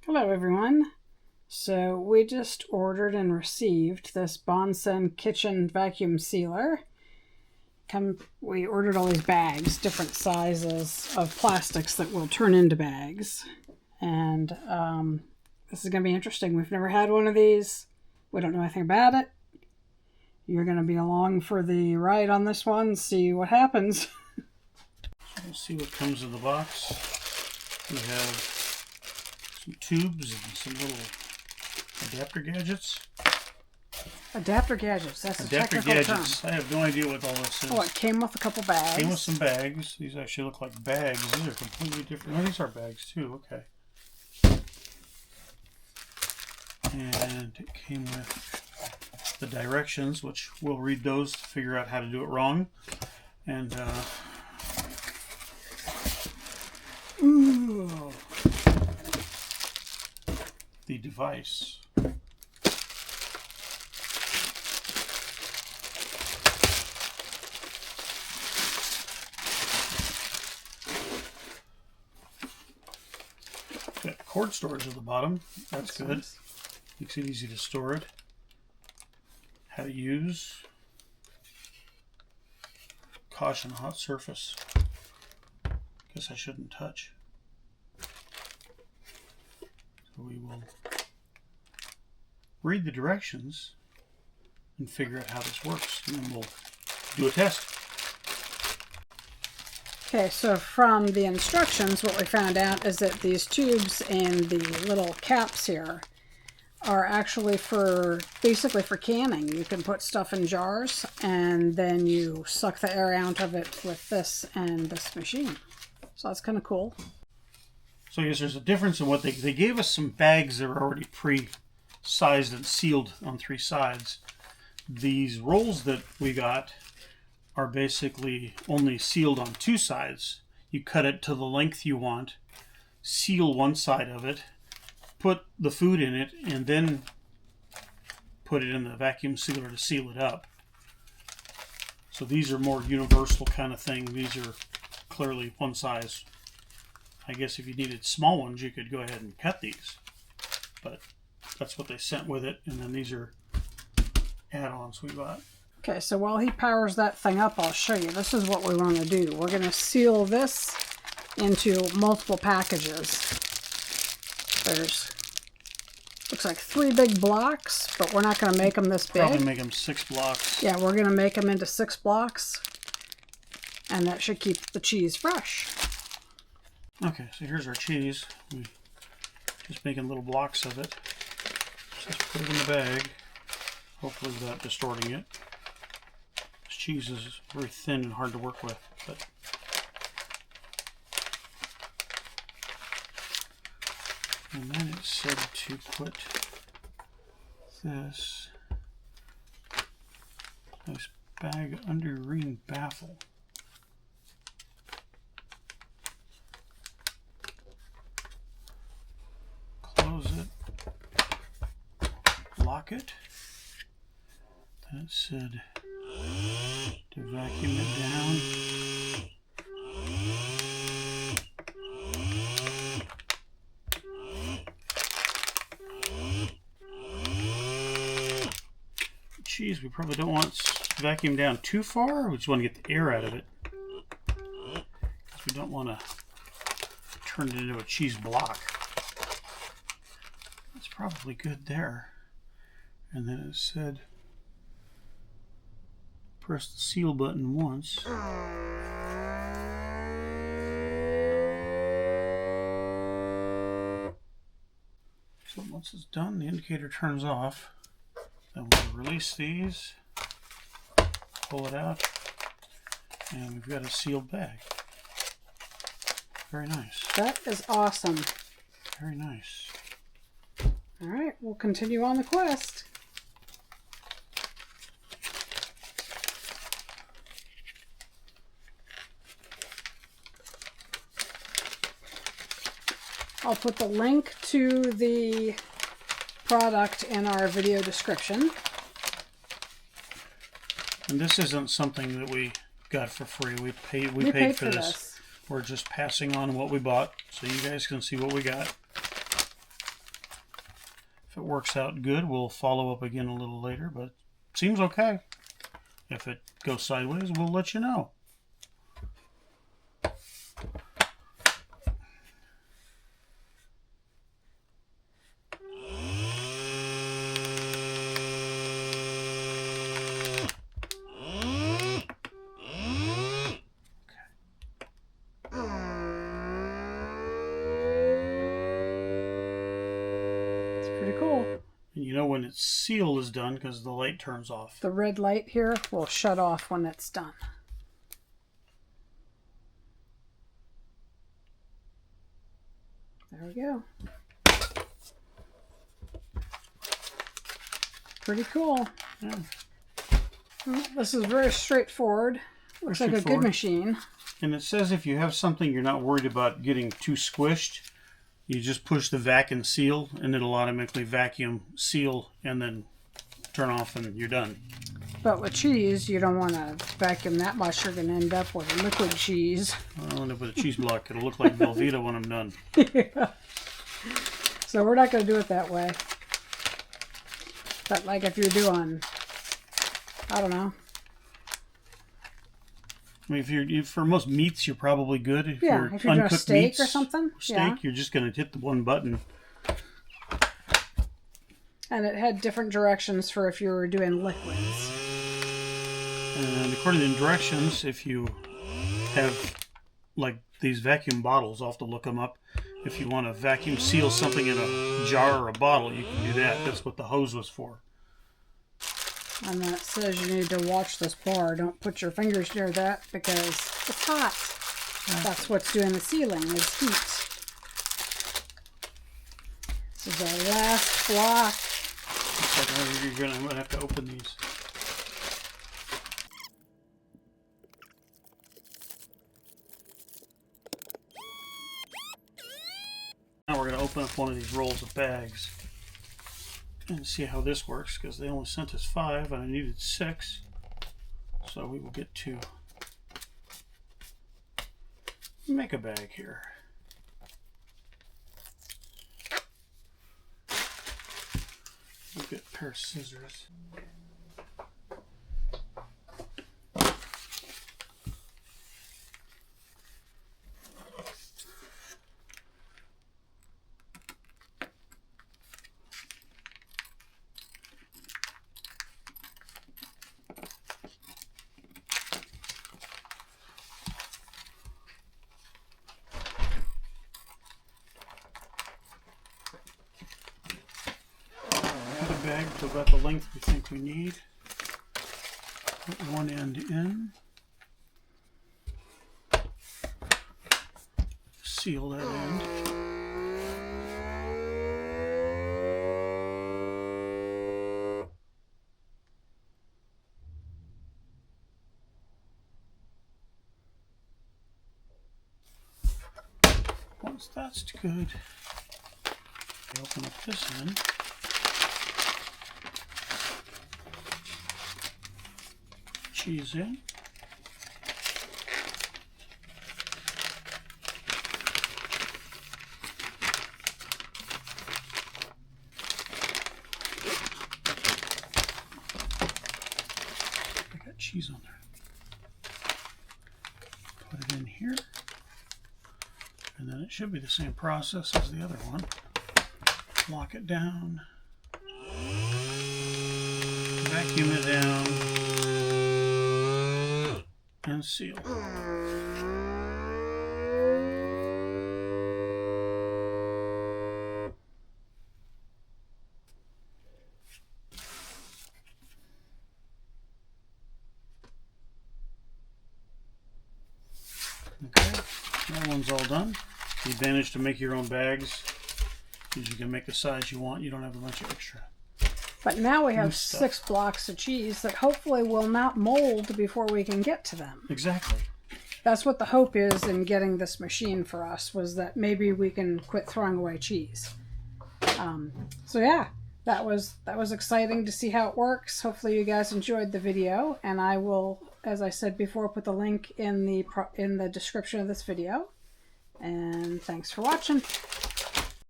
Hello everyone. So we just ordered and received this Bonsenkitchen Vacuum Sealer. We ordered all these bags, different sizes of plastics that will turn into bags. And this is going to be interesting. We've never had one of these. We don't know anything about it. You're going to be along for the ride on this one, see what happens. So let's see what comes in the box. We have some tubes and some little adapter gadgets. Adapter gadgets, that's a technical term. I have no idea what all this is. Oh, it came with a couple bags. Came with some bags. These actually look like bags. These are completely different. Oh, these are bags too, okay. And it came with the directions, which we'll read those to figure out how to do it wrong. And ooh, the device. Got cord storage at the bottom. That's good. Nice. Makes it easy to store it. How to use. Caution, hot surface. Guess I shouldn't touch. So we will read the directions and figure out how this works, and then we'll do a test. Okay, so from the instructions, what we found out is that these tubes and the little caps here are actually basically for canning. You can put stuff in jars and then you suck the air out of it with this and this machine. So that's kind of cool. So I guess there's a difference in what they gave us some bags that are already pre-sized and sealed on three sides. These rolls that we got are basically only sealed on two sides. You cut it to the length you want, seal one side of it, put the food in it, and then put it in the vacuum sealer to seal it up. So these are more universal kind of thing. These are clearly one size. I guess if you needed small ones, you could go ahead and cut these. But that's what they sent with it. And then these are add-ons we bought. Okay, so while he powers that thing up, I'll show you. This is what we want to do. We're going to seal this into multiple packages. There's, looks like 3 big blocks, but we're not going to make them this big. Probably make them 6 blocks. Yeah, we're going to make them into 6 blocks. And that should keep the cheese fresh. Okay, so here's our cheese. We're just making little blocks of it. Just put it in the bag, hopefully without distorting it. This cheese is very thin and hard to work with, but and then it said to put this nice bag under your ring baffle. Close it, lock it. Then it said to vacuum it down. Cheese we probably don't want vacuum down too far. We just want to get the air out of it, because we don't want to turn it into a cheese block. That's probably good there. And then it said press the seal button once. So once it's done, the indicator turns off. Then we'll release these, pull it out, and we've got a sealed bag. Very nice. That is awesome. Very nice. All right, we'll continue on the quest. I'll put the link to the product in our video description. And this isn't something that we got for free. We paid for this. We're just passing on what we bought so you guys can see what we got. If it works out good, we'll follow up again a little later, but it seems okay. If it goes sideways, we'll let you know. Pretty cool. And you know when its seal is done because the light turns off. The red light here will shut off when it's done. There we go. Pretty cool. Yeah. Well, this is very straightforward. Looks like a good machine. And it says if you have something you're not worried about getting too squished, you just push the vacuum seal and it'll automatically vacuum seal and then turn off and you're done. But with cheese, you don't want to vacuum that much. You're going to end up with liquid cheese. I'll end up with a cheese block. It'll look like Velveeta when I'm done. Yeah. So we're not going to do it that way. But like if you're doing, I don't know. I mean, if for most meats, you're probably good. If if you're doing a steak meats, or something. You're just going to hit the one button. And it had different directions for if you were doing liquids. And according to the directions, if you have like these vacuum bottles, I'll have to look them up. If you want to vacuum seal something in a jar or a bottle, you can do that. That's what the hose was for. And then it says you need to watch this bar. Don't put your fingers near that because it's hot. That's what's doing the sealing is heat. This is our last block. I'm going to have to open these. Now we're going to open up one of these rolls of bags and see how this works, because they only sent us 5 and I needed 6. So we will get to make a bag here. We'll get a pair of scissors. Bag to about the length we think we need. Put one end in. Seal that end. Once that's good, open up this end. Cheese in. I got cheese on there. Put it in here. And then it should be the same process as the other one. Lock it down. Vacuum it down. And seal. Okay, that one's all done. The advantage to make your own bags is you can make the size you want. You don't have a bunch of extra. But now we have 6 blocks of cheese that hopefully will not mold before we can get to them. Exactly. That's what the hope is in getting this machine for us, was that maybe we can quit throwing away cheese. So yeah, that was exciting to see how it works. Hopefully you guys enjoyed the video, and I will, as I said before, put the link in the description of this video. And thanks for watching.